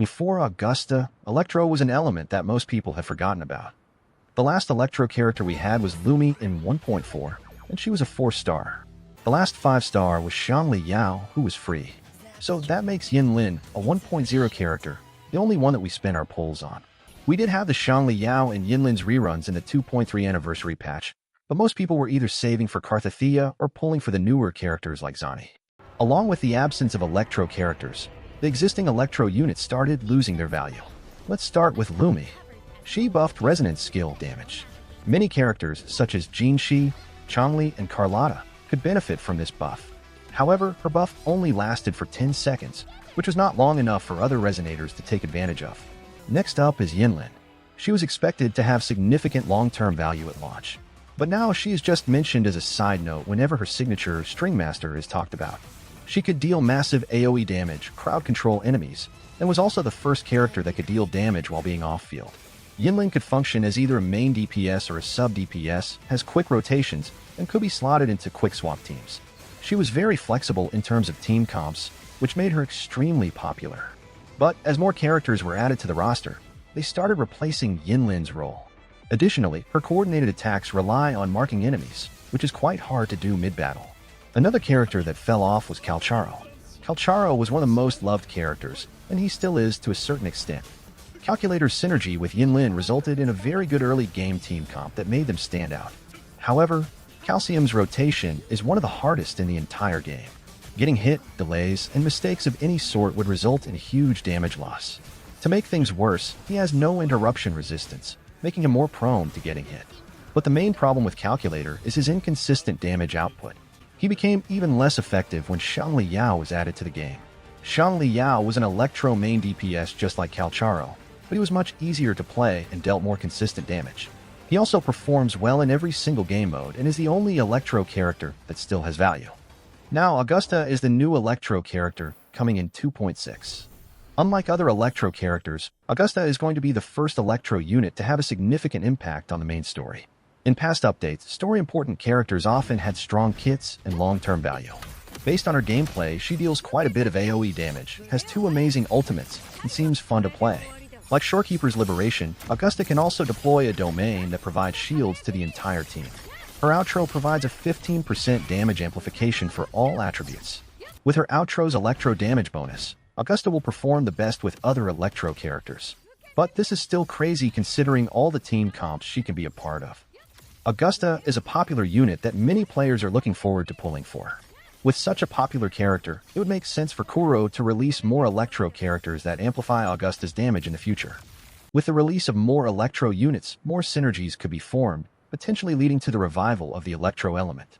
Before Augusta, Electro was an element that most people have forgotten about. The last Electro character we had was Lumi in 1.4, and she was a 4-star. The last 5-star was Shanli Yao, who was free. So that makes Yin Lin, a 1.0 character, the only one that we spent our polls on. We did have the Shanli Yao and Yin Lin's reruns in the 2.3 anniversary patch, but most people were either saving for Karthithia or pulling for the newer characters like Zani. Along with the absence of Electro characters, the existing Electro units started losing their value. Let's start with Lumi. She buffed resonance skill damage. Many characters such as Jinshi, Changli, and Carlotta could benefit from this buff. However, her buff only lasted for 10 seconds, which was not long enough for other resonators to take advantage of. Next up is Yinlin. She was expected to have significant long-term value at launch, but now she is just mentioned as a side note whenever her signature String Master is talked about. She could deal massive AoE damage, crowd control enemies, and was also the first character that could deal damage while being off-field. Yinlin could function as either a main DPS or a sub-DPS, has quick rotations, and could be slotted into quick swap teams. She was very flexible in terms of team comps, which made her extremely popular. But as more characters were added to the roster, they started replacing Yinlin's role. Additionally, her coordinated attacks rely on marking enemies, which is quite hard to do mid-battle. Another character that fell off was Calcharo. Calcharo was one of the most loved characters, and he still is to a certain extent. Calculator's synergy with Yinlin resulted in a very good early game team comp that made them stand out. However, Calcium's rotation is one of the hardest in the entire game. Getting hit, delays, and mistakes of any sort would result in huge damage loss. To make things worse, he has no interruption resistance, making him more prone to getting hit. But the main problem with Calculator is his inconsistent damage output. He became even less effective when Shanli Yao was added to the game. Shanli Yao was an Electro main DPS just like Calcharo, but he was much easier to play and dealt more consistent damage. He also performs well in every single game mode and is the only Electro character that still has value. Now, Augusta is the new Electro character coming in 2.6. Unlike other Electro characters, Augusta is going to be the first Electro unit to have a significant impact on the main story. In past updates, story-important characters often had strong kits and long-term value. Based on her gameplay, she deals quite a bit of AoE damage, has 2 amazing ultimates, and seems fun to play. Like Shorekeeper's Liberation, Augusta can also deploy a domain that provides shields to the entire team. Her outro provides a 15% damage amplification for all attributes. With her outro's Electro damage bonus, Augusta will perform the best with other Electro characters. But this is still crazy considering all the team comps she can be a part of. Augusta is a popular unit that many players are looking forward to pulling for. With such a popular character, it would make sense for Kuro to release more Electro characters that amplify Augusta's damage in the future. With the release of more Electro units, more synergies could be formed, potentially leading to the revival of the Electro element.